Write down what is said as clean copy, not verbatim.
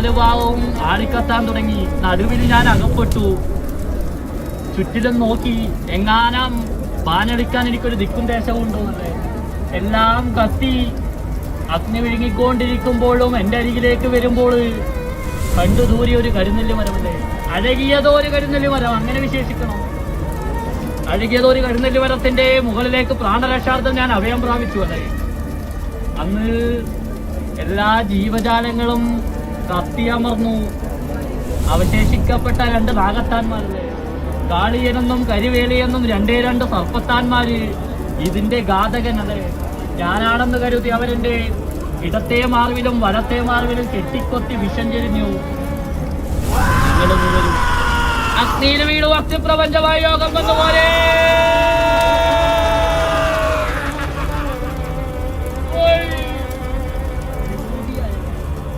നാല് ഭാവവും ആളിക്കത്താൻ തുടങ്ങി. നടുവിൽ ഞാൻ അകപ്പെട്ടു. ചുറ്റിലും നോക്കി എങ്ങാനും പാനടിക്കാൻ എനിക്കൊരു ദിക്കും ദേശവും ഉണ്ടോന്നല്ലേ. എല്ലാം കത്തി അഗ്നി വിഴുങ്ങിക്കൊണ്ടിരിക്കുമ്പോഴും എൻ്റെ അരികിലേക്ക് വരുമ്പോൾ കണ്ടു ദൂരെ ഒരു കരുനെല്ലി മരമല്ലേ. അഴകിയതോ ഒരു കരുനെല്ലി മരം, അങ്ങനെ വിശേഷിക്കണം. അഴകിയതോ ഒരു കരുനെല്ലി മരത്തിന്റെ മുകളിലേക്ക് പ്രാണരക്ഷാർത്ഥം ഞാൻ അഭയം പ്രാപിച്ചു അല്ലേ. അന്ന് എല്ലാ ജീവജാലങ്ങളും കത്തിയമർന്നു. അവശേഷിക്കപ്പെട്ട രണ്ട് നാഗത്താന്മാരല്ലേ, കാളിയനെന്നും കരിവേലിയെന്നും രണ്ടേ രണ്ട് സർപ്പത്താന്മാര്. ഇതിന്റെ ഘാതകനല്ലേ. ഞാനാണെന്ന് കരുതി അവരെന്റെ ഇടത്തെ മാർവിലും വലത്തെ മാർവിലും കെട്ടിക്കൊത്തി വിഷം ചെരിഞ്ഞു. അഗ്നിയിൽ വീണു അഗ്നിപ്രപഞ്ചമായ യോഗം വന്നുപോലെ.